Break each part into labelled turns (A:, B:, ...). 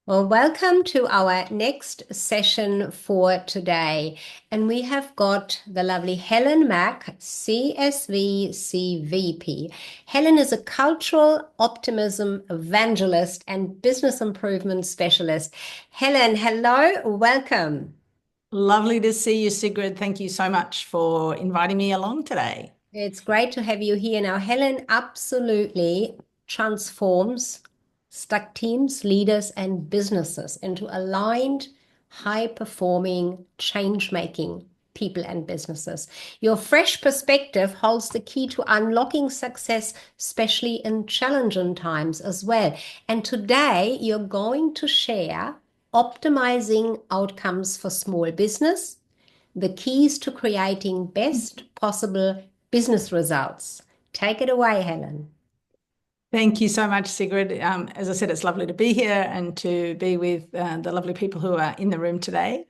A: Well, welcome to our next session for today. And we have got the lovely Helen Mack, CSV CVP. Helen is a cultural optimism evangelist and business improvement specialist. Helen, hello, welcome.
B: Lovely to see you, Sigrid. Thank you so much for inviting me along today.
A: It's great to have you here. Now, Helen absolutely transforms stuck teams, leaders, and businesses into aligned, high performing, change making people and businesses. Your fresh perspective holds the key to unlocking success, especially in challenging times as well. And today, you're going to share optimizing outcomes for small business, the keys to creating best possible business results. Take it away, Helen.
B: Thank you so much, Sigrid. As I said, it's lovely to be here and to be with the lovely people who are in the room today.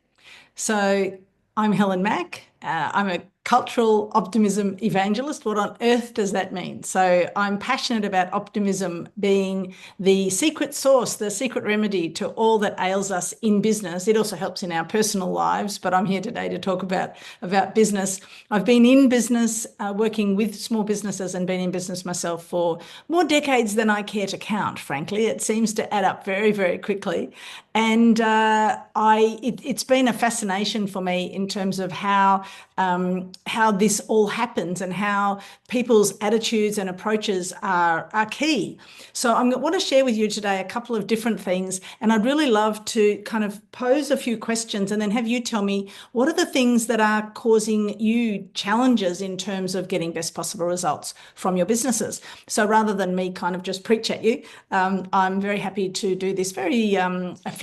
B: So, I'm Helen Mack. I'm a cultural optimism evangelist. What on earth does that mean? So, I'm passionate about optimism being the secret sauce, the secret remedy to all that ails us in business. It also helps in our personal lives, but I'm here today to talk about business. I've been in business, working with small businesses, and been in business myself for more decades than I care to count, frankly. It seems to add up very, very quickly. And it's been a fascination for me in terms of how this all happens and how people's attitudes and approaches are key. So I want to share with you today a couple of different things, and I'd really love to kind of pose a few questions and then have you tell me what are the things that are causing you challenges in terms of getting best possible results from your businesses. So rather than me kind of just preach at you, I'm very happy to do this very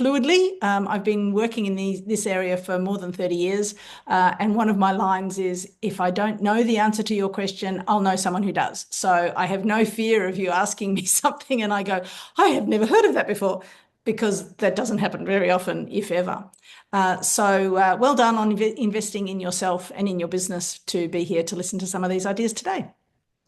B: fluidly. I've been working in this area for more than 30 years. And one of my lines is, if I don't know the answer to your question, I'll know someone who does. So I have no fear of you asking me something and I go, I have never heard of that before, because that doesn't happen very often, if ever. Well done on investing in yourself and in your business to be here to listen to some of these ideas today.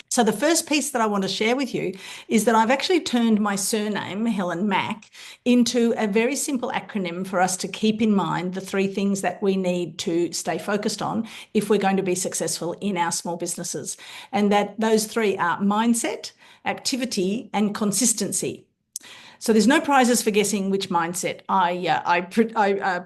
B: So the first piece that I want to share with you is that I've actually turned my surname, Helen Mack, into a very simple acronym for us to keep in mind the three things that we need to stay focused on if we're going to be successful in our small businesses. And that those three are mindset, activity, and consistency. So there's no prizes for guessing which mindset I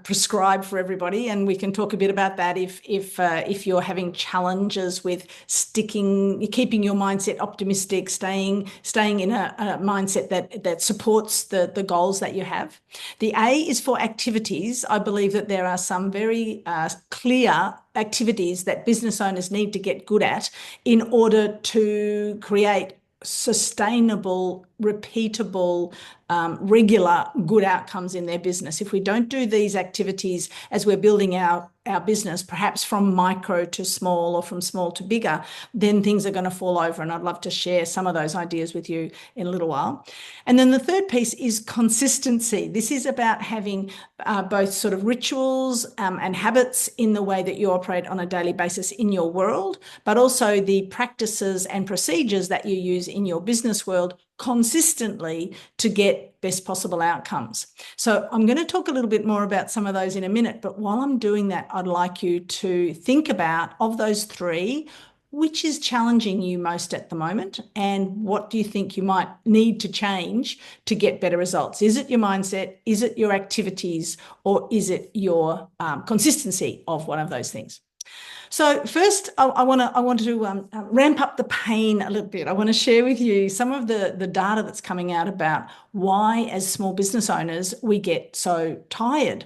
B: prescribe for everybody, and we can talk a bit about that if you're having challenges with keeping your mindset optimistic, staying in a mindset that supports the goals that you have. The A is for activities. I believe that there are some very clear activities that business owners need to get good at in order to create sustainable, repeatable, regular good outcomes in their business. If we don't do these activities as we're building our business, perhaps from micro to small or from small to bigger, then things are going to fall over. And I'd love to share some of those ideas with you in a little while. And then the third piece is consistency. This is about having both sort of rituals and habits in the way that you operate on a daily basis in your world, but also the practices and procedures that you use in your business world consistently to get best possible outcomes. So I'm going to talk a little bit more about some of those in a minute, but while I'm doing that, I'd like you to think about, of those three, which is challenging you most at the moment, and what do you think you might need to change to get better results? Is it your mindset? Is it your activities? Or is it your consistency of one of those things? So first, I want to ramp up the pain a little bit. I want to share with you some of the data that's coming out about why, as small business owners, we get so tired,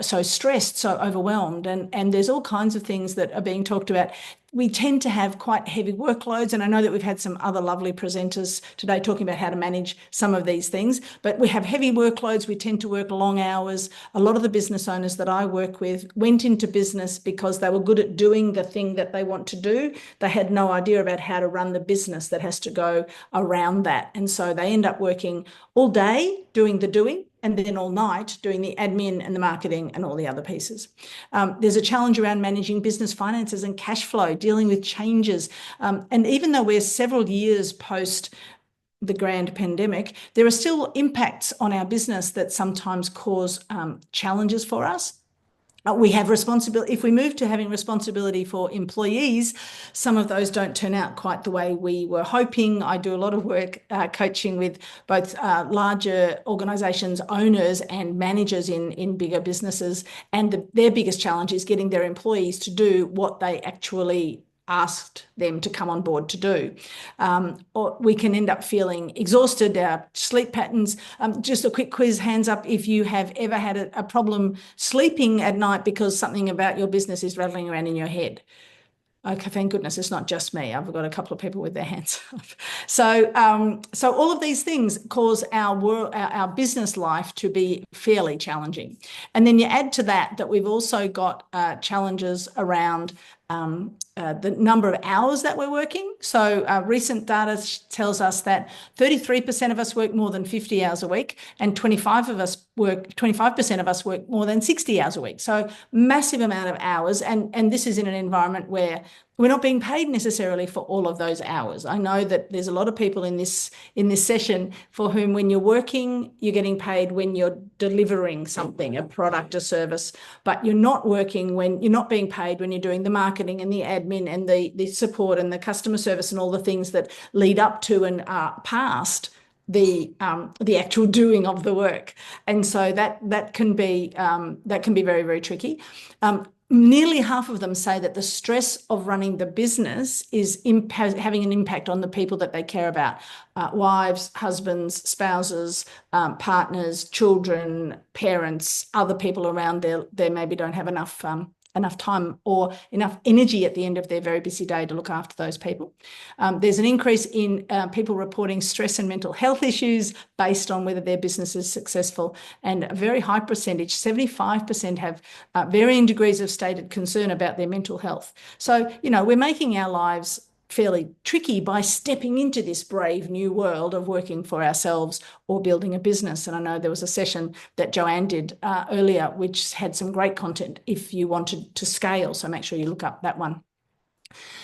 B: so stressed, so overwhelmed, and there's all kinds of things that are being talked about. We tend to have quite heavy workloads, and I know that we've had some other lovely presenters today talking about how to manage some of these things, but we have heavy workloads. We tend to work long hours. A lot of the business owners that I work with went into business because they were good at doing the thing that they want to do. They had no idea about how to run the business that has to go around that. And so they end up working all day doing the doing, and then all night doing the admin and the marketing and all the other pieces. There's a challenge around managing business finances and cash flow, dealing with changes. And even though we're several years post the grand pandemic, there are still impacts on our business that sometimes cause challenges for us. We have responsibility. If we move to having responsibility for employees, some of those don't turn out quite the way we were hoping. I do a lot of work coaching with both larger organisations, owners and managers in bigger businesses. And their biggest challenge is getting their employees to do what they actually asked them to come on board to do. Or we can end up feeling exhausted, our sleep patterns. Just a quick quiz, hands up if you have ever had a problem sleeping at night because something about your business is rattling around in your head. Okay, thank goodness it's not just me. I've got a couple of people with their hands up. So all of these things cause our business life to be fairly challenging. And then you add to that we've also got challenges around the number of hours that we're working. So recent data tells us that 33% of us work more than 50 hours a week, and 25% of us work more than 60 hours a week. So massive amount of hours, and this is in an environment where we're not being paid necessarily for all of those hours. I know that there's a lot of people in this session for whom when you're working, you're getting paid when you're delivering something, a product, a service, but you're not working when you're not being paid when you're doing the marketing and the admin and the support and the customer service and all the things that lead up to and are past the actual doing of the work. And so that can be very, very tricky. Nearly half of them say that the stress of running the business is having an impact on the people that they care about. Wives, husbands, spouses, partners, children, parents, other people around there maybe don't have enough time or enough energy at the end of their very busy day to look after those people. There's an increase in people reporting stress and mental health issues based on whether their business is successful, and a very high percentage, 75%, have varying degrees of stated concern about their mental health. So, we're making our lives fairly tricky by stepping into this brave new world of working for ourselves or building a business. And I know there was a session that Joanne did earlier, which had some great content if you wanted to scale. So make sure you look up that one.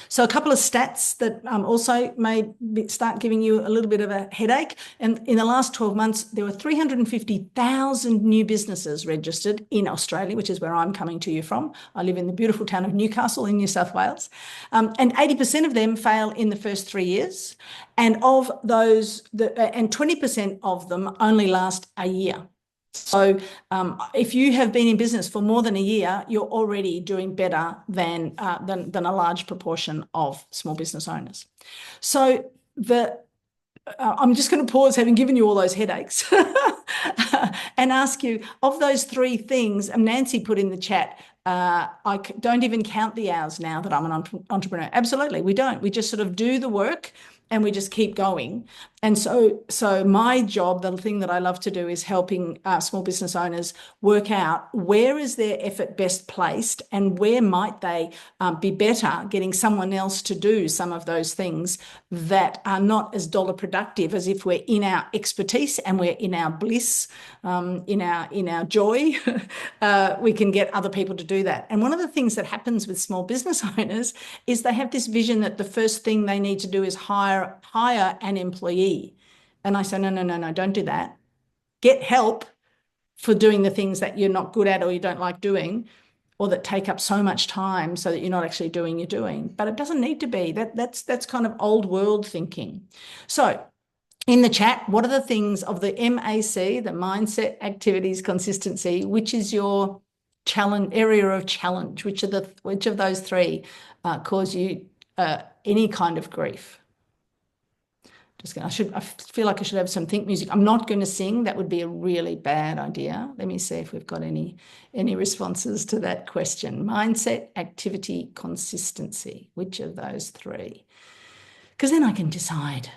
B: So a couple of stats that also may start giving you a little bit of a headache. And in the last 12 months, there were 350,000 new businesses registered in Australia, which is where I'm coming to you from. I live in the beautiful town of Newcastle in New South Wales. And 80% of them fail in the first 3 years. And of those, and 20% of them only last a year. So if you have been in business for more than a year, you're already doing better than a large proportion of small business owners. So I'm just going to pause, having given you all those headaches, and ask you, of those three things, Nancy put in the chat, I don't even count the hours now that I'm an entrepreneur. Absolutely, we don't. We just sort of do the work and we just keep going. And so my job, the thing that I love to do, is helping small business owners work out where is their effort best placed and where might they be better getting someone else to do some of those things that are not as dollar productive as if we're in our expertise and we're in our bliss, in our joy. We can get other people to do that. And one of the things that happens with small business owners is they have this vision that the first thing they need to do is hire an employee. And I say, no, don't do that. Get help for doing the things that you're not good at or you don't like doing, or that take up so much time so that you're not actually doing your doing. But it doesn't need to be. That's kind of old world thinking. So in the chat, what are the things of the MAC, the mindset, activities, consistency, which is your area of challenge? Which of those three cause you any kind of grief? I feel like I should have some think music. I'm not going to sing. That would be a really bad idea. Let me see if we've got any responses to that question. Mindset, activity, consistency. Which of those three? Because then I can decide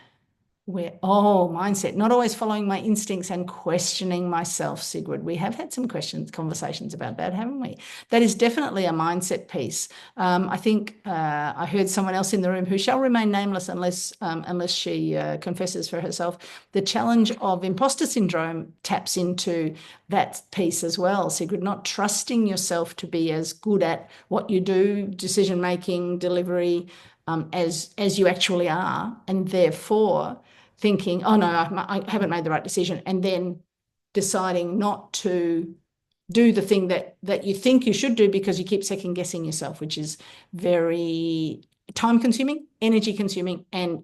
B: mindset, not always following my instincts and questioning myself, Sigrid. We have had some conversations about that, haven't we? That is definitely a mindset piece. I think I heard someone else in the room, who shall remain nameless unless she confesses for herself. The challenge of imposter syndrome taps into that piece as well, Sigrid, not trusting yourself to be as good at what you do, decision-making, delivery, as you actually are, and therefore thinking, oh no, I haven't made the right decision, and then deciding not to do the thing that you think you should do because you keep second guessing yourself, which is very time consuming, energy consuming, and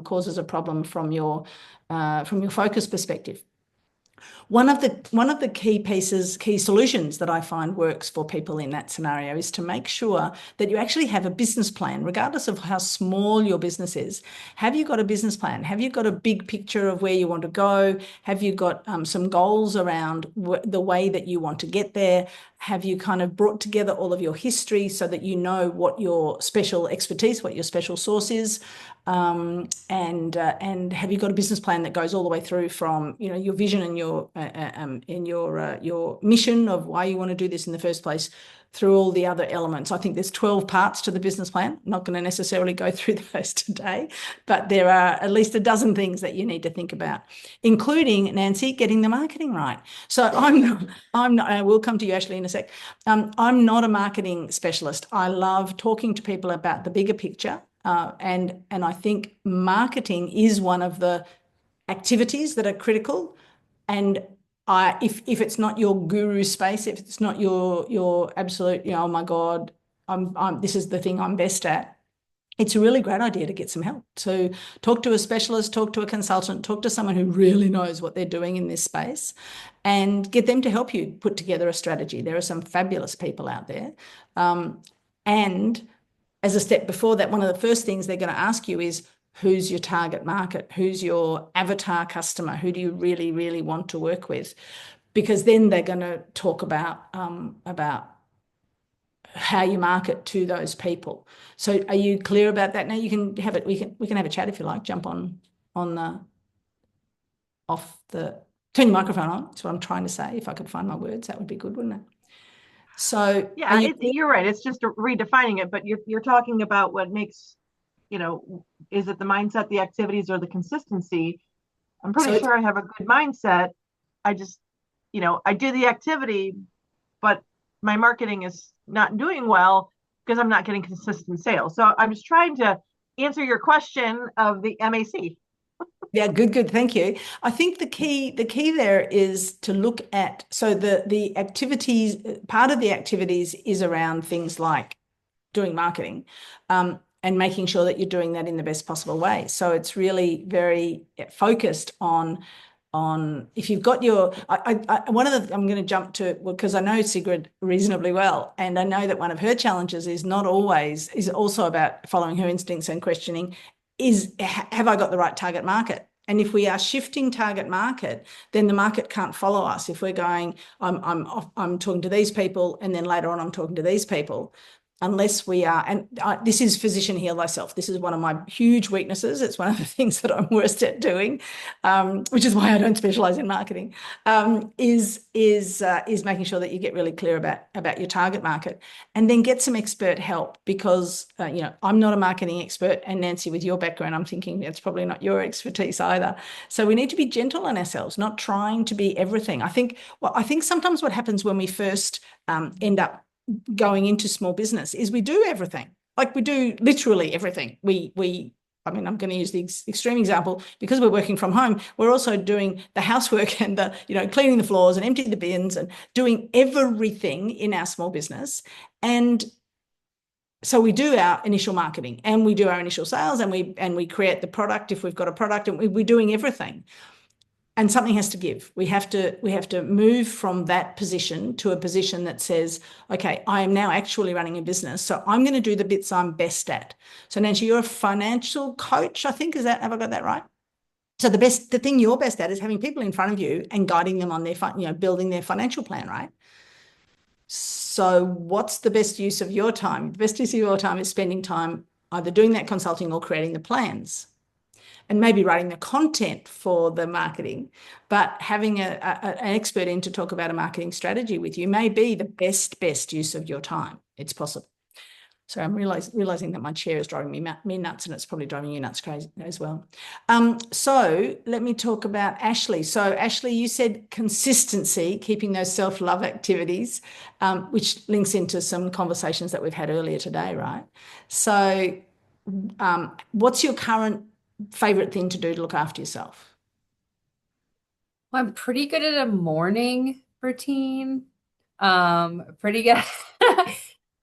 B: causes a problem from your focus perspective. One of the key solutions that I find works for people in that scenario is to make sure that you actually have a business plan, regardless of how small your business is. Have you got a business plan? Have you got a big picture of where you want to go? Have you got some goals around the way that you want to get there? Have you kind of brought together all of your history so that you know what your special expertise, what your special source is? And have you got a business plan that goes all the way through from your vision and your mission of why you want to do this in the first place, through all the other elements? I think there's 12 parts to the business plan. I'm not going to necessarily go through those today, but there are at least a dozen things that you need to think about, including, Nancy, getting the marketing right. So I'm not. I will come to you, Ashley, in a sec. I'm not a marketing specialist. I love talking to people about the bigger picture. And I think marketing is one of the activities that are critical. And if it's not your guru space, if it's not your absolute, oh my God, this is the thing I'm best at, it's a really great idea to get some help. So talk to a specialist, talk to a consultant, talk to someone who really knows what they're doing in this space, and get them to help you put together a strategy. There are some fabulous people out there. And as a step before that, one of the first things they're going to ask you is, who's your target market? Who's your avatar customer? Who do you really, really want to work with? Because then they're going to talk about how you market to those people. So are you clear about that? Now you can have it. We can have a chat if you like. Jump on the turn your microphone on. That's what I'm trying to say. If I could find my words, that would be good, wouldn't it? So
C: yeah, you're right. It's just redefining it, but you're talking about what makes, is it the mindset, the activities, or the consistency? I'm pretty sure I have a good mindset. I just, I do the activity, but my marketing is not doing well because I'm not getting consistent sales. So I'm just trying to answer your question of the MAC.
B: Yeah, good. Thank you. I think the key there is to look at, so the activities, part of the activities is around things like doing marketing, and making sure that you're doing that in the best possible way. So it's really very focused on if you've got your, I'm going to jump to, because I know Sigrid reasonably well, and I know that one of her challenges is also about following her instincts and questioning, have I got the right target market? And if we are shifting target market, then the market can't follow us. If we're going, I'm talking to these people, and then later on I'm talking to these people, unless we are, and this is physician heal thyself. This is one of my huge weaknesses. It's one of the things that I'm worst at doing, which is why I don't specialize in marketing, is making sure that you get really clear about your target market, and then get some expert help, because, I'm not a marketing expert, and Nancy, with your background, I'm thinking it's probably not your expertise either. So we need to be gentle on ourselves, not trying to be everything. I think sometimes what happens when we first end up going into small business is we do everything. Like, we do literally everything. I mean, I'm going to use the extreme example, because we're working from home, we're also doing the housework and cleaning the floors and emptying the bins and doing everything in our small business. And so we do our initial marketing, and we do our initial sales, and we create the product if we've got a product, and we're doing everything. And something has to give. We have to move from that position to a position that says, okay, I am now actually running a business, so I'm going to do the bits I'm best at. So Nancy, you're a financial coach, I think. Have I got that right? So the thing you're best at is having people in front of you and guiding them on their, building their financial plan, right? So what's the best use of your time? The best use of your time is spending time either doing that consulting or creating the plans, and maybe writing the content for the marketing, but having an expert in to talk about a marketing strategy with you may be the best use of your time. It's possible. So I'm realizing that my chair is driving me nuts, and it's probably driving you nuts crazy as well. So let me talk about Ashley. So Ashley, you said consistency, keeping those self-love activities, which links into some conversations that we've had earlier today, right? So what's your current favorite thing to do to look after yourself?
D: Well, I'm pretty good at a morning routine. Pretty good.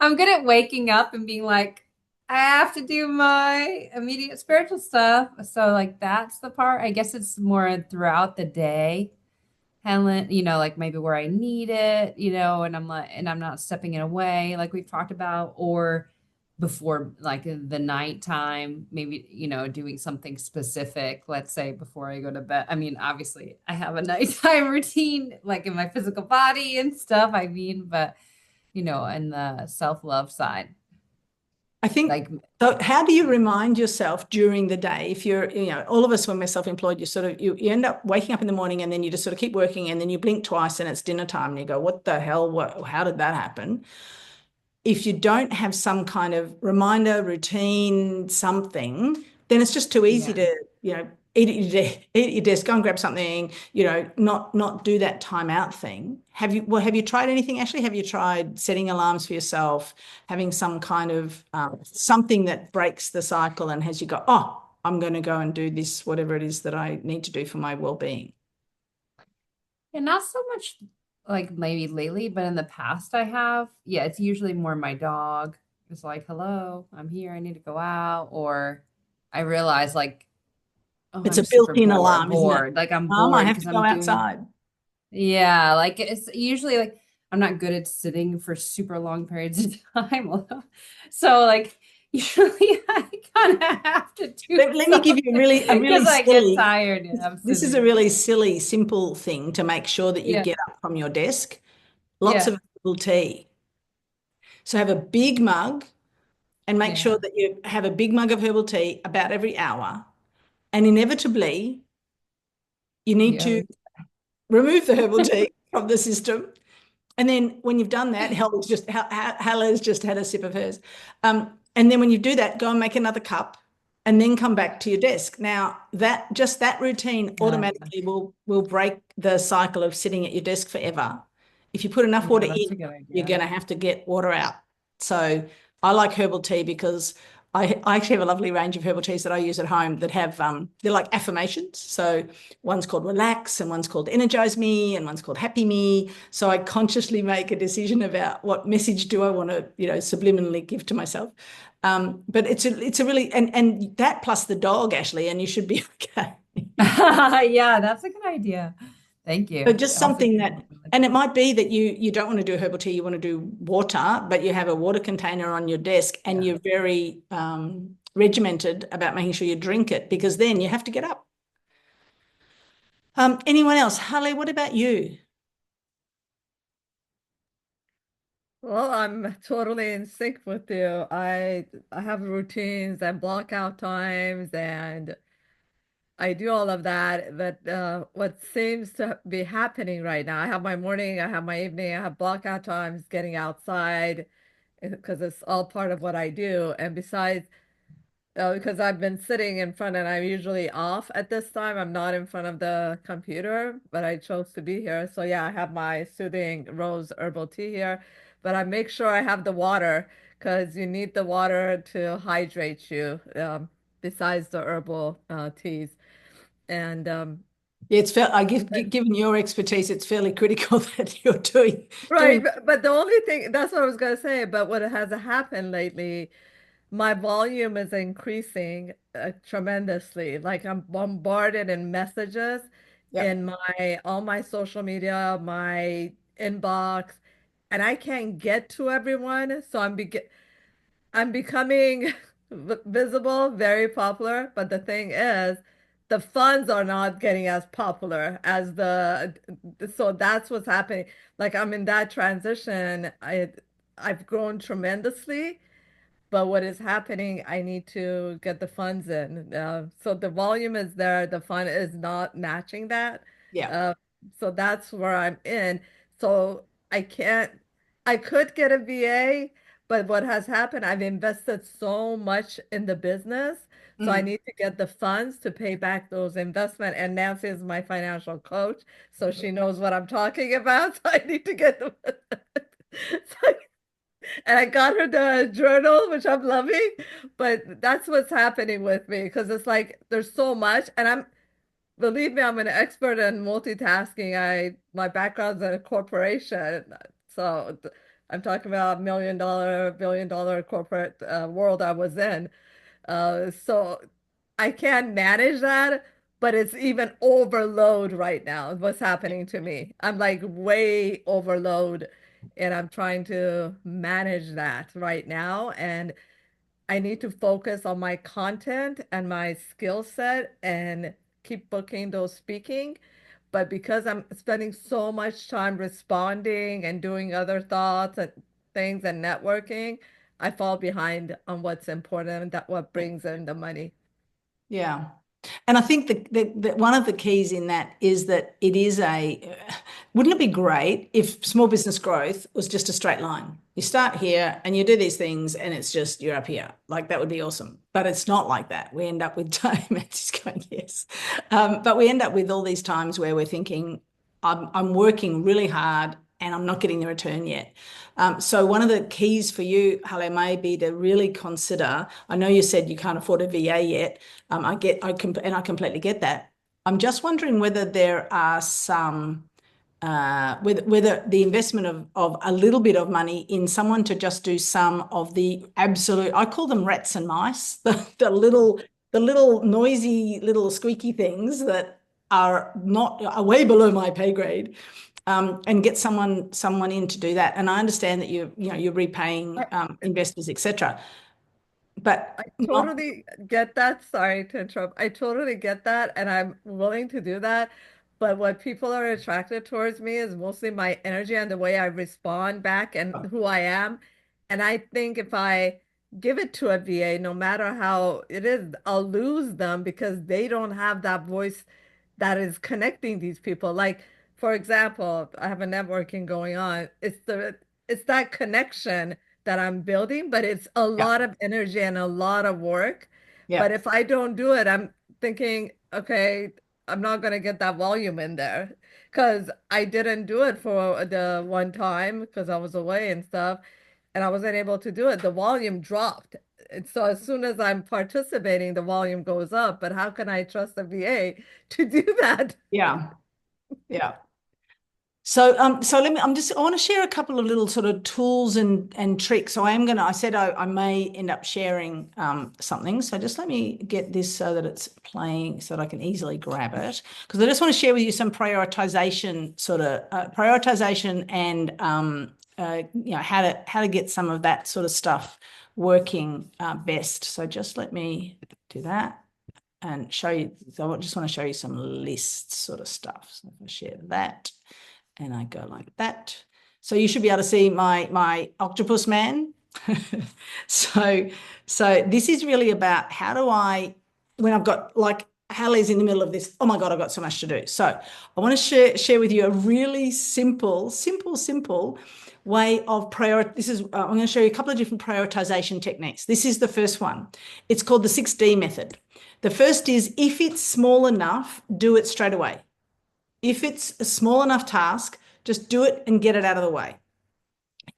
D: I'm good at waking up and being like, I have to do my immediate spiritual stuff. So like that's the part. I guess it's more throughout the day. Helen, like maybe where I need it, and I'm not stepping it away like we've talked about, or before like the nighttime, maybe, doing something specific, let's say before I go to bed. I mean, obviously I have a nighttime routine, like in my physical body and stuff, but in the self-love side,
B: I think,
D: like,
B: so how do you remind yourself during the day? If you're, all of us when we're self-employed, you end up waking up in the morning and then you just sort of keep working and then you blink twice and it's dinner time and you go, what the hell? How did that happen? If you don't have some kind of reminder, routine, something, then it's just too easy
D: yeah.
B: to, eat at your desk, go and grab something, not do that time out thing. Have you tried anything, Ashley? Have you tried setting alarms for yourself, having some kind of something that breaks the cycle and has you go, oh, I'm going to go and do this, whatever it is that I need to do for my well-being?
D: And not so much like maybe lately, but in the past I have. Yeah, it's usually more my dog is like, hello, I'm here, I need to go out. Or I realize like, oh,
B: It's
D: I'm
B: a
D: super
B: built-in
D: bored,
B: alarm, isn't it?
D: bored. Like I'm
B: I
D: bored
B: have to
D: because
B: go
D: I'm doing,
B: outside.
D: yeah, like it's usually like I'm not good at sitting for super long periods of time. So like usually I kind of have to do
B: Let me give you
D: something
B: a really
D: because I get
B: silly,
D: tired and I'm
B: this is a
D: sitting.
B: really silly, simple thing to make sure that you
D: Yeah,
B: get up from your desk. Lots
D: yeah,
B: of herbal tea. So have a big mug and make sure
D: yeah,
B: that you have a big mug of herbal tea about every hour. And inevitably, you need
D: yeah.
B: to remove the herbal tea from the system. And then when you've done that, Helen's just had a sip of hers. And then when you do that, go and make another cup and then come back to your desk. Now that routine
D: Yeah,
B: automatically will break the cycle of sitting at your desk forever. If you put enough
D: yeah,
B: water
D: that's a
B: in,
D: good
B: you're
D: idea.
B: going to have to get water out. So I like herbal tea because I actually have a lovely range of herbal teas that I use at home that have they're like affirmations. So one's called relax and one's called energize me and one's called happy me. So I consciously make a decision about what message do I want to, subliminally give to myself. But it's a really and that plus the dog, Ashley, and you should be okay.
D: Yeah, that's a good idea. Thank
B: So
D: you.
B: just
D: Also,
B: something that, and it might be that you don't want to do herbal tea, you want to do water, but you have a water container on your desk and
D: yeah.
B: you're very regimented about making sure you drink it because then you have to get up. Anyone else? Harley, what about you?
E: Well, I'm totally in sync with you. I have routines and block out times and I do all of that. But what seems to be happening right now, I have my morning, I have my evening, I have block out times getting outside because it's all part of what I do. And besides, because I've been sitting in front and I'm usually off at this time. I'm not in front of the computer, but I chose to be here. So yeah, I have my soothing rose herbal tea here, but I make sure I have the water because you need the water to hydrate you, besides the herbal teas. And
B: Yeah, given your expertise, it's fairly critical that you're
E: right,
B: doing.
E: but the only thing that's what I was gonna say. But what has happened lately, my volume is increasing tremendously. Like I'm bombarded in messages
B: Yeah.
E: in my all my social media, my inbox, and I can't get to everyone. So I'm becoming visible, very popular. But the thing is, the funds are not getting as popular as so that's what's happening. Like I'm in that transition. I've grown tremendously, but what is happening, I need to get the funds in. So the volume is there, the fund is not matching that.
B: Yeah.
E: Uh, so that's where I'm in. So I can't, I could get a VA, but what has happened, I've invested so much in the business. So I
B: Mm.
E: need to get the funds to pay back those investment. And Nancy is my financial coach, so she knows what I'm talking about. So I need to get the And I got her the journal, which I'm loving, but that's what's happening with me because it's like there's so much, and believe me, I'm an expert in multitasking. My background's in a corporation, so I'm talking about $1 million, $1 billion corporate world I was in. So I can manage that, but it's even overload right now. What's happening to me? I'm like way overload, and I'm trying to manage that right now. And I need to focus on my content and my skill set and keep booking those speaking. But because I'm spending so much time responding and doing other thoughts and things and networking, I fall behind on what's important and that what brings in the money.
B: Yeah. And I think that one of the keys in that is that it is wouldn't it be great if small business growth was just a straight line? You start here and you do these things and it's just, you're up here. Like that would be awesome. But it's not like that. We end up with time, it's going, yes. But we end up with all these times where we're thinking, I'm working really hard and I'm not getting the return yet. So one of the keys for you, Helen, may be to really consider, I know you said you can't afford a VA yet. I completely get that. I'm just wondering whether there are some, whether the investment of a little bit of money in someone to just do some of the absolute, I call them rats and mice, the little noisy little squeaky things that are way below my pay grade. And get someone in to do that. And I understand that you're repaying investors, etc. But
E: I totally get that. Sorry to interrupt. I totally get that, and I'm willing to do that. But what people are attracted towards me is mostly my energy and the way I respond back and who I am. And I think if I give it to a VA, no matter how it is, I'll lose them because they don't have that voice that is connecting these people. Like, for example, I have a networking going on. It's that connection that I'm building, but it's a
B: yeah,
E: lot of energy and a lot of work. But
B: yeah,
E: if I don't do it, I'm thinking, okay, I'm not going to get that volume in there because I didn't do it for the one time because I was away and stuff, and I wasn't able to do it. The volume dropped. And so as soon as I'm participating, the volume goes up. But how can I trust the VA to do that?
B: yeah, yeah. So I want to share a couple of little sort of tools and tricks. So I said I may end up sharing something. So just let me get this so that it's playing so that I can easily grab it. Because I just want to share with you some prioritization and how to get some of that sort of stuff working best. So just let me do that and show you. So I just want to show you some lists sort of stuff. So if I share that. And I go like that. So you should be able to see my octopus man. So this is really about how do I, when I've got like Hallie's in the middle of this, oh my God, I've got so much to do. So I want to share with you a really simple way of I'm going to show you a couple of different prioritization techniques. This is the first one. It's called the 6D method. The first is if it's small enough, do it straight away. If it's a small enough task, just do it and get it out of the way.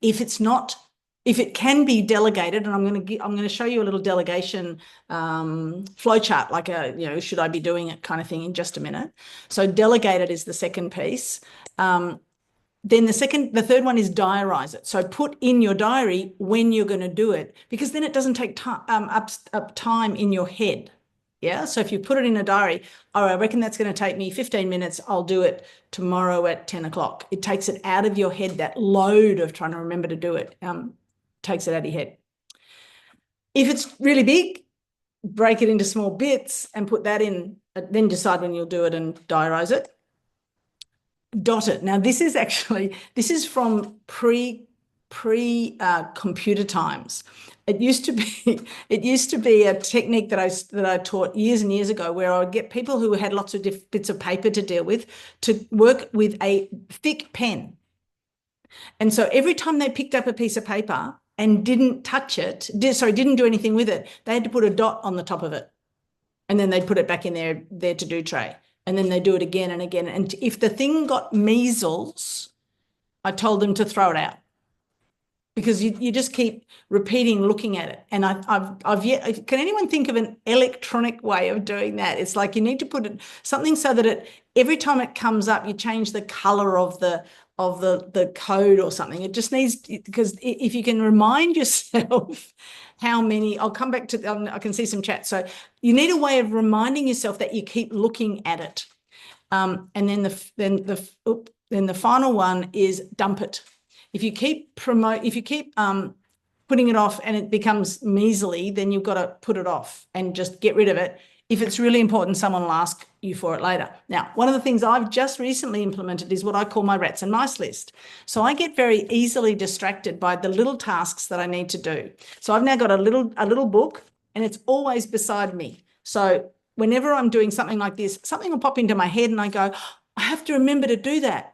B: If it can be delegated, and I'm going to show you a little delegation flow chart, like should I be doing it kind of thing in just a minute. So delegated is the second piece. Then the third one is diarize it. So put in your diary when you're going to do it, because then it doesn't take up time in your head. Yeah. So if you put it in a diary, I reckon that's going to take me 15 minutes. I'll do it tomorrow at 10 o'clock. It takes it out of your head, that load of trying to remember to do it, takes it out of your head. If it's really big, break it into small bits and put that in, then decide when you'll do it and diarize it. Dot it. Now, this is from pre-computer times. It used to be a technique that I taught years and years ago, where I would get people who had lots of bits of paper to deal with to work with a thick pen. And so every time they picked up a piece of paper and didn't touch it, didn't do anything with it, they had to put a dot on the top of it. And then they'd put it back in their to-do tray. And then they do it again and again. And if the thing got measles, I told them to throw it out. because you just keep repeating, looking at it. And I've yet, can anyone think of an electronic way of doing that? It's like you need to put it something so that it, every time it comes up, you change the color of the code or something. It just needs, because if you can remind yourself how many, I'll come back to, I can see some chat. So you need a way of reminding yourself that you keep looking at it. And then the final one is dump it. If you keep putting it off and it becomes measly, then you've got to put it off and just get rid of it. If it's really important, someone will ask you for it later. Now, one of the things I've just recently implemented is what I call my rats and mice list. So I get very easily distracted by the little tasks that I need to do. So I've now got a little book, and it's always beside me. So whenever I'm doing something like this, something will pop into my head and I go, I have to remember to do that.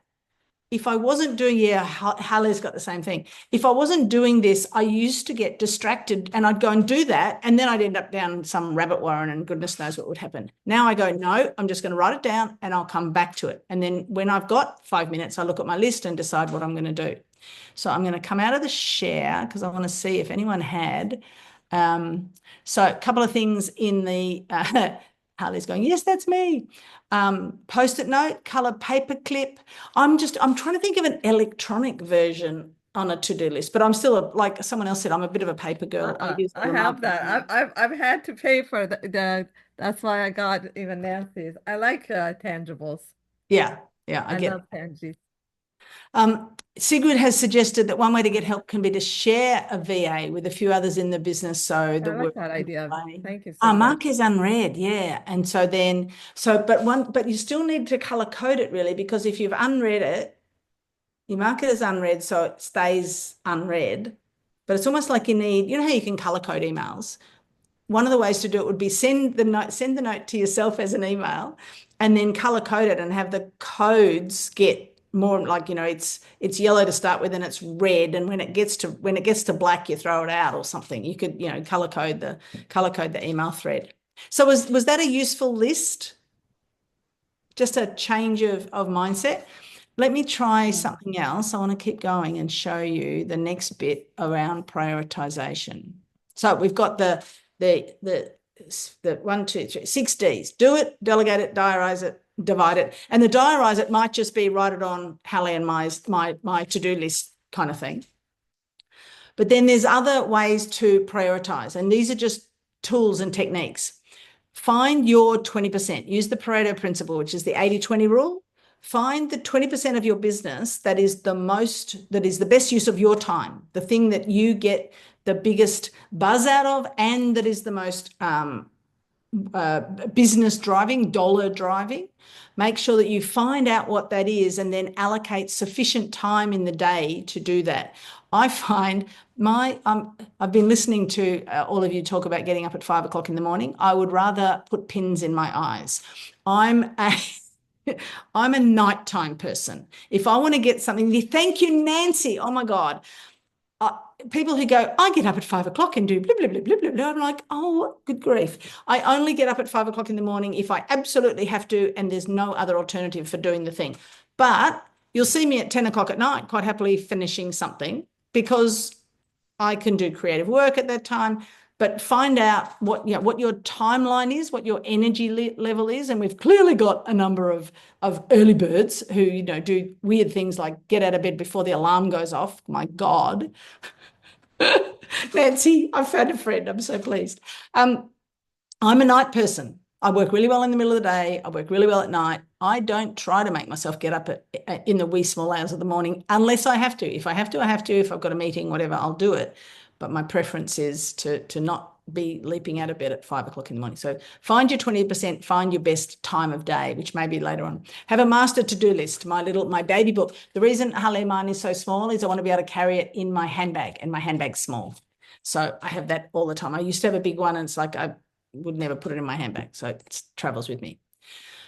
B: If I wasn't doing, Halle's got the same thing. If I wasn't doing this, I used to get distracted and I'd go and do that. And then I'd end up down some rabbit warren and goodness knows what would happen. Now I go, no, I'm just going to write it down and I'll come back to it. And then when I've got 5 minutes, I look at my list and decide what I'm going to do. So I'm going to come out of the share because I want to see if anyone had. So a couple of things in the, Harley's going, yes, that's me. Post-it note, color paper clip. I'm trying to think of an electronic version on a to-do list, but I'm still like someone else said, I'm a bit of a paper girl.
E: I have that. I've had to pay for that. That's why I got even Nancy's. I like tangibles.
B: Yeah, I get
E: love tangibles.
B: Sigrid has suggested that one way to get help can be to share a VA with a few others in the business. So
E: I
B: the
E: like that idea. Thank you so much.
B: Mark is unread, yeah. And so then, but you still need to color code it really, because if you've unread it, you mark it as unread so it stays unread. But it's almost like you need, you know how you can color code emails? One of the ways to do it would be send the note to yourself as an email and then color code it and have the codes get more like, it's yellow to start with and it's red, and when it gets to black you throw it out or something. You could color code the email thread. So was that a useful list? Just a change of mindset. Let me try something else. I want to keep going and show you the next bit around prioritization. So we've got the 1, 2, 3, 6 Ds. Do it, delegate it, diarize it, divide it. And the diarize it might just be write it on Halle and my to-do list kind of thing. But then there's other ways to prioritize, and these are just tools and techniques. Find your 20%. Use the Pareto principle, which is the 80-20 rule. Find the 20% of your business that is the best use of your time, the thing that you get the biggest buzz out of and that is the most business driving, dollar driving. Make sure that you find out what that is and then allocate sufficient time in the day to do that. I find I've been listening to all of you talk about getting up at 5 o'clock in the morning. I would rather put pins in my eyes. I'm a nighttime person. If I want to get something, thank you, Nancy. Oh my God. People who go, I get up at 5 o'clock and do blah, blah, blah, blah, blah, blah. I'm like, oh, good grief. I only get up at 5 o'clock in the morning if I absolutely have to and there's no other alternative for doing the thing. But you'll see me at 10 o'clock at night quite happily finishing something because I can do creative work at that time. But find out what your timeline is, what your energy level is. And we've clearly got a number of early birds who do weird things like get out of bed before the alarm goes off. My God. Nancy, I found a friend. I'm so pleased. I'm a night person. I work really well in the middle of the day. I work really well at night. I don't try to make myself get up in the wee small hours of the morning unless I have to. If I have to, I have to. If I've got a meeting, whatever, I'll do it. But my preference is to not be leaping out of bed at 5 o'clock in the morning. So find your 20%, find your best time of day, which may be later on. Have a master to-do list, my baby book. The reason Halle mine is so small is I want to be able to carry it in my handbag, and my handbag's small. So I have that all the time. I used to have a big one and it's like I would never put it in my handbag. So it travels with me.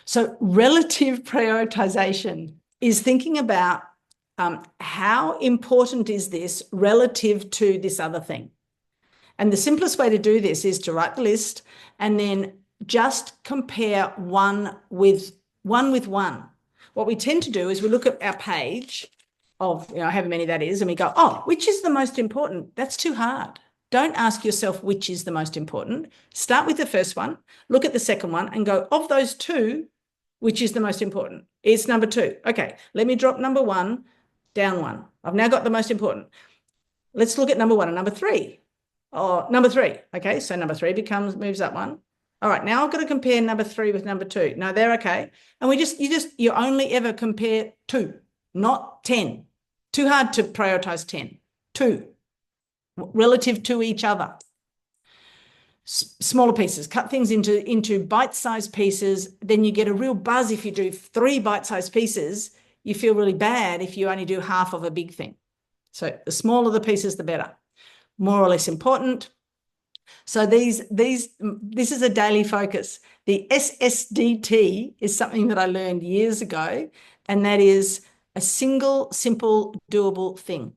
B: So relative prioritization is thinking about how important is this relative to this other thing? And the simplest way to do this is to write the list and then just compare one with one. What we tend to do is we look at our page however many that is, and we go, oh, which is the most important? That's too hard. Don't ask yourself which is the most important. Start with the first one, look at the second one, and go, of those two, which is the most important? It's number 2. Okay, let me drop number 1 down 1. I've now got the most important. Let's look at number 1 and number 3. Oh, number 3. Okay, so number 3 moves up 1. All right, now I've got to compare number 3 with number 2. No, they're okay. And you only ever compare 2, not 10. Too hard to prioritize 10. 2 relative to each other. Smaller pieces, cut things into bite-sized pieces. Then you get a real buzz if you do 3 bite-sized pieces. You feel really bad if you only do half of a big thing. So the smaller the pieces, the better. More or less important. So this is a daily focus. The SSDT is something that I learned years ago, and that is a single, simple, doable thing.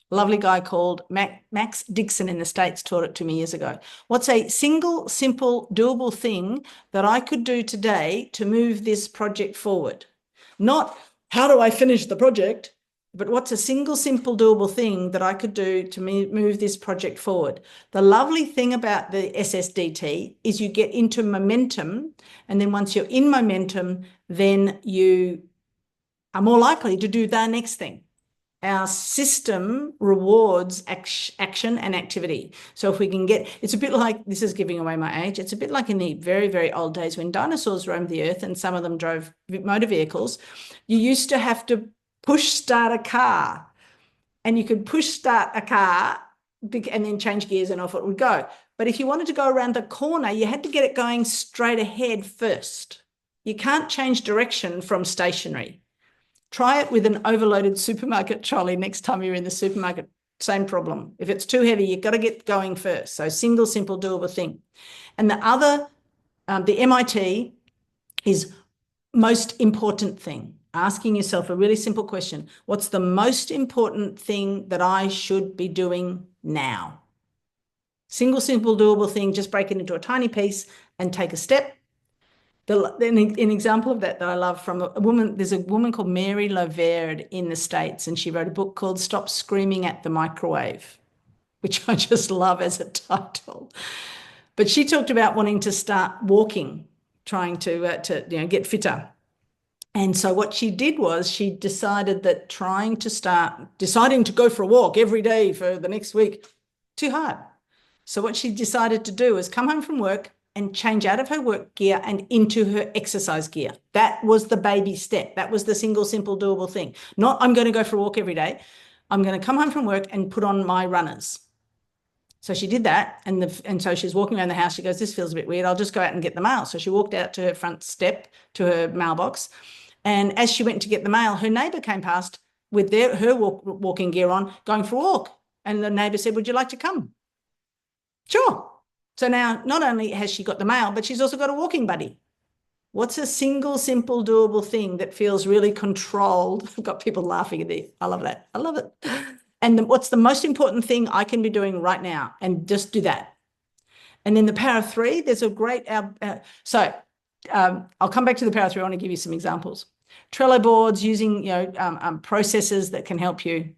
B: Lovely guy called Max Dixon in the States taught it to me years ago. What's a single, simple, doable thing that I could do today to move this project forward? Not how do I finish the project, but what's a single, simple, doable thing that I could do to move this project forward? The lovely thing about the SSDT is you get into momentum, and then once you're in momentum, then you are more likely to do the next thing. Our system rewards action and activity. So if we can it's a bit like, this is giving away my age, it's a bit like in the very, very old days when dinosaurs roamed the earth and some of them drove motor vehicles. You used to have to push start a car, and you could push start a car and then change gears and off it would go. But if you wanted to go around the corner, you had to get it going straight ahead first. You can't change direction from stationary. Try it with an overloaded supermarket trolley next time you're in the supermarket. Same problem. If it's too heavy, you've got to get going first. So single, simple, doable thing. And the other, the MIT is most important thing. Asking yourself a really simple question. What's the most important thing that I should be doing now? Single, simple, doable thing. Just break it into a tiny piece and take a step. An example of that I love from a woman, there's a woman called Mary Loverde in the States, and she wrote a book called Stop Screaming at the Microwave, which I just love as a title. But she talked about wanting to start walking, trying to get fitter. And so what she did was she decided that deciding to go for a walk every day for the next week, too hard. So what she decided to do was come home from work and change out of her work gear and into her exercise gear. That was the baby step. That was the single, simple, doable thing. Not I'm going to go for a walk every day. I'm going to come home from work and put on my runners. So she did that, and so she's walking around the house. She goes, this feels a bit weird. I'll just go out and get the mail. So she walked out to her front step, to her mailbox, and as she went to get the mail, her neighbour came past with her walking gear on, going for a walk. And the neighbour said, would you like to come? Sure. So now not only has she got the mail, but she's also got a walking buddy. What's a single, simple, doable thing that feels really controlled? I've got people laughing at me. I love that. I love it. And what's the most important thing I can be doing right now? And just do that. And then the power of 3, there's a great, I'll come back to the power of 3. I want to give you some examples. Trello boards, using processes that can help you.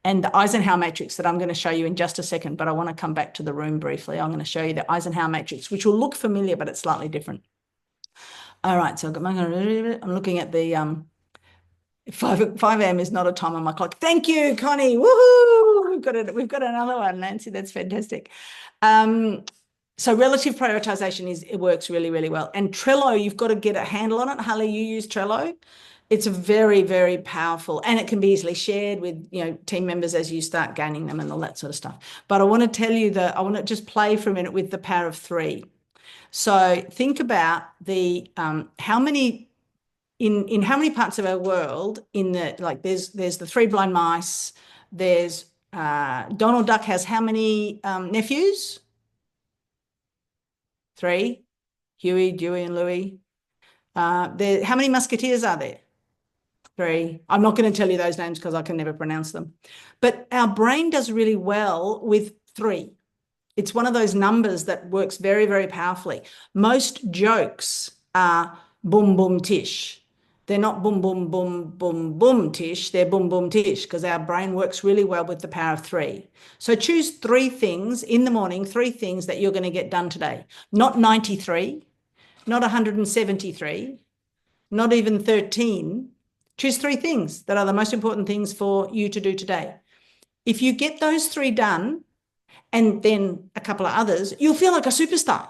B: And the Eisenhower matrix that I'm going to show you in just a second, but I want to come back to the room briefly. I'm going to show you the Eisenhower matrix, which will look familiar, but it's slightly different. All right, so I'm looking at the 5 a.m. is not a time on my clock. Thank you, Connie. Woohoo! We've got another one, Nancy. That's fantastic. So relative prioritization it works really, really well. And Trello, you've got to get a handle on it. Holly, you use Trello. It's very, very powerful, and it can be easily shared with team members as you start gaining them and all that sort of stuff. But I want to tell you I want to just play for a minute with the power of 3. So think about the how many in how many parts of our world there's the 3 blind mice. There's Donald Duck has how many nephews? 3. Huey, Dewey, and Louie. How many musketeers are there? 3. I'm not going to tell you those names because I can never pronounce them. But our brain does really well with 3. It's one of those numbers that works very, very powerfully. Most jokes are boom, boom, tish. They're not boom, boom, boom, boom, boom, Tish. They're boom, boom, Tish, because our brain works really well with the power of 3. So choose 3 things in the morning, 3 things that you're going to get done today. Not 93, not 173, not even 13. Choose 3 things that are the most important things for you to do today. If you get those 3 done and then a couple of others, you'll feel like a superstar.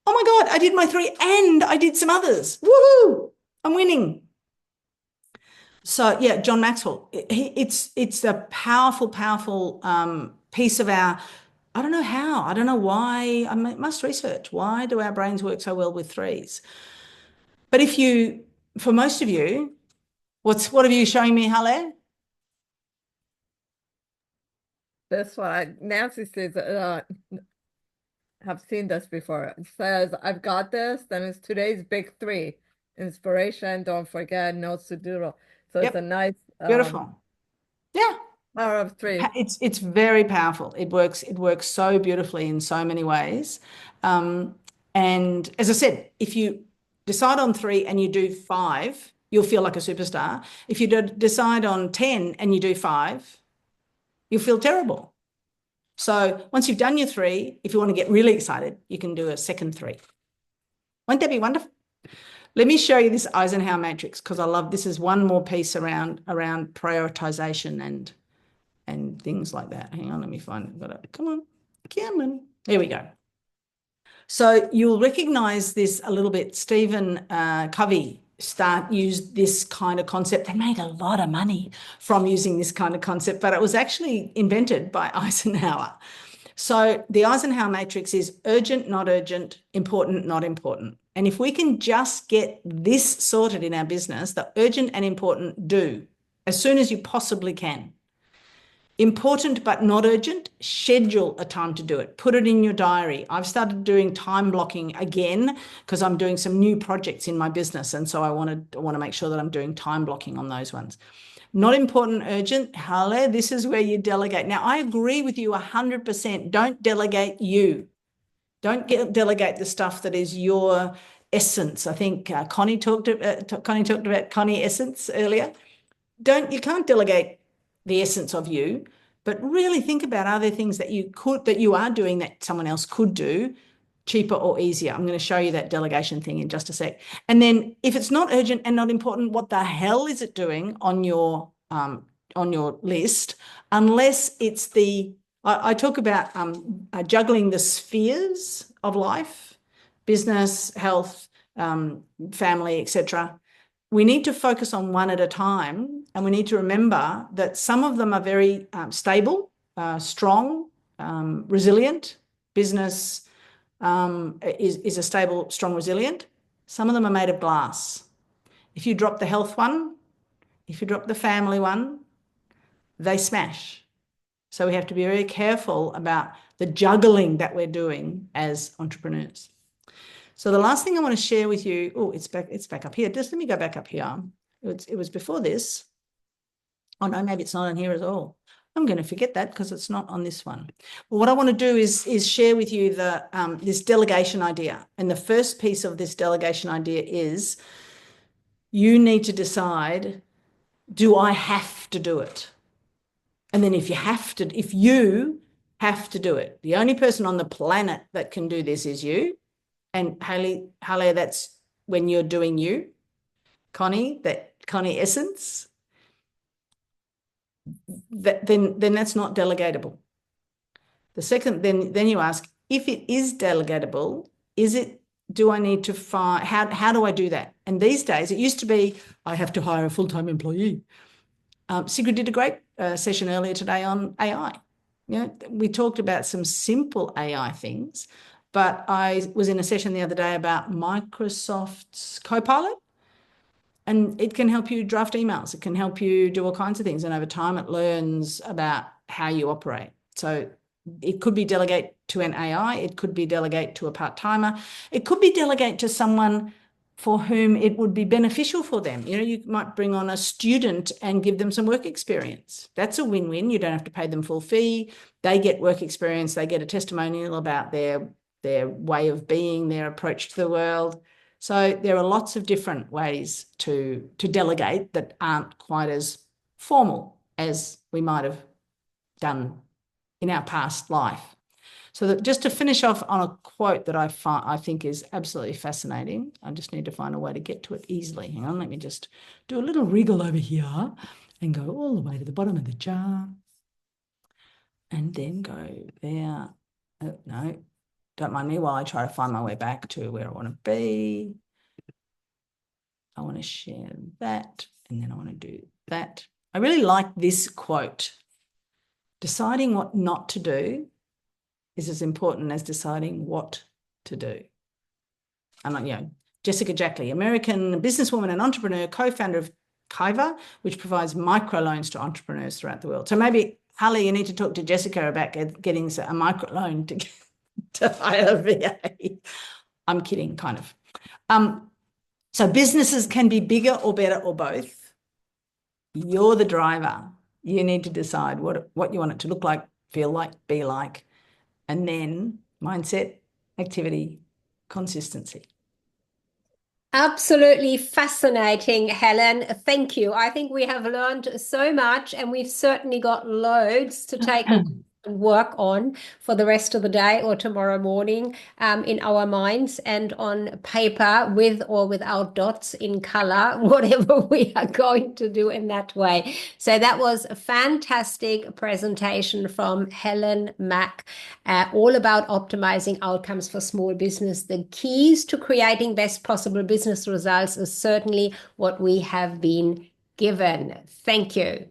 B: Oh my God, I did my 3 and I did some others. Woohoo! I'm winning. So yeah, John Maxwell, it's a powerful, powerful piece of our, I don't know how, I don't know why, I must research, why do our brains work so well with 3s? But if you, for most of you, what are you showing me, Helen?
E: That's what Nancy says, have seen this before. It says, I've got this, then it's today's big 3. Inspiration, don't forget, notes to doodle. So
B: Yep.
E: it's a nice
B: Beautiful. Yeah.
E: power of 3.
B: It's very powerful. It works so beautifully in so many ways. And as I said, if you decide on 3 and you do 5, you'll feel like a superstar. If you decide on 10 and you do 5, you'll feel terrible. So once you've done your 3, if you want to get really excited, you can do a second 3. Won't that be wonderful? Let me show you this Eisenhower matrix, because I love, this is one more piece around prioritization and things like that. Hang on, let me find it. Come on, Cameron. There we go. So you'll recognize this a little bit. Stephen Covey used this kind of concept. They made a lot of money from using this kind of concept, but it was actually invented by Eisenhower. So the Eisenhower matrix is urgent, not urgent, important, not important. And if we can just get this sorted in our business, the urgent and important do as soon as you possibly can. Important but not urgent, schedule a time to do it. Put it in your diary. I've started doing time blocking again because I'm doing some new projects in my business. And so I want to make sure that I'm doing time blocking on those ones. Not important, urgent. Hale, this is where you delegate. Now, I agree with you 100%. Don't delegate you. Don't delegate the stuff that is your essence. I think Connie talked about Connie essence earlier. You can't delegate the essence of you, but really think about, are there things that you are doing that someone else could do cheaper or easier? I'm going to show you that delegation thing in just a sec. And then if it's not urgent and not important, what the hell is it doing on your list? Unless it's I talk about juggling the spheres of life, business, health, family, etc. We need to focus on one at a time, and we need to remember that some of them are very stable, strong, resilient. Business is a stable, strong, resilient. Some of them are made of glass. If you drop the health one, if you drop the family one, they smash. So we have to be very careful about the juggling that we're doing as entrepreneurs. So the last thing I want to share with you, it's back up here. Just let me go back up here. It was before this. Oh no, maybe it's not on here at all. I'm going to forget that because it's not on this one. Well, what I want to do is share with you this delegation idea. And the first piece of this delegation idea is you need to decide, do I have to do it? And then if you have to do it, the only person on the planet that can do this is you. And Haley, that's when you're doing you. Connie essence, then that's not delegatable. The second, then you ask, if it is delegatable, do I need to find, how do I do that? And these days, it used to be, I have to hire a full-time employee. Sigrid did a great session earlier today on AI. We talked about some simple AI things, but I was in a session the other day about Microsoft's Copilot, and it can help you draft emails. It can help you do all kinds of things. And over time, it learns about how you operate. So it could be delegate to an AI. It could be delegate to a part-timer. It could be delegate to someone for whom it would be beneficial for them. You might bring on a student and give them some work experience. That's a win-win. You don't have to pay them full fee. They get work experience. They get a testimonial about their way of being, their approach to the world. So there are lots of different ways to delegate that aren't quite as formal as we might have done in our past life. So that just to finish off on a quote that I think is absolutely fascinating. I just need to find a way to get to it easily. Hang on, let me just do a little wriggle over here and go all the way to the bottom of the jar. And then go there. Oh, no, don't mind me while I try to find my way back to where I want to be. I want to share that, and then I want to do that. I really like this quote. Deciding what not to do is as important as deciding what to do. And Jessica Jackley, American businesswoman and entrepreneur, co-founder of Kiva, which provides microloans to entrepreneurs throughout the world. So maybe, Holly, you need to talk to Jessica about getting a microloan to hire a VA. I'm kidding, kind of. So businesses can be bigger or better or both. You're the driver. You need to decide what you want it to look like, feel like, be like, and then mindset, activity, consistency.
A: Absolutely fascinating, Helen. Thank you. I think we have learned so much, and we've certainly got loads to take and work on for the rest of the day or tomorrow morning, in our minds and on paper, with or without dots in color, whatever we are going to do in that way. So that was a fantastic presentation from Helen Mack, all about optimizing outcomes for small business. The keys to creating best possible business results is certainly what we have been given. Thank you.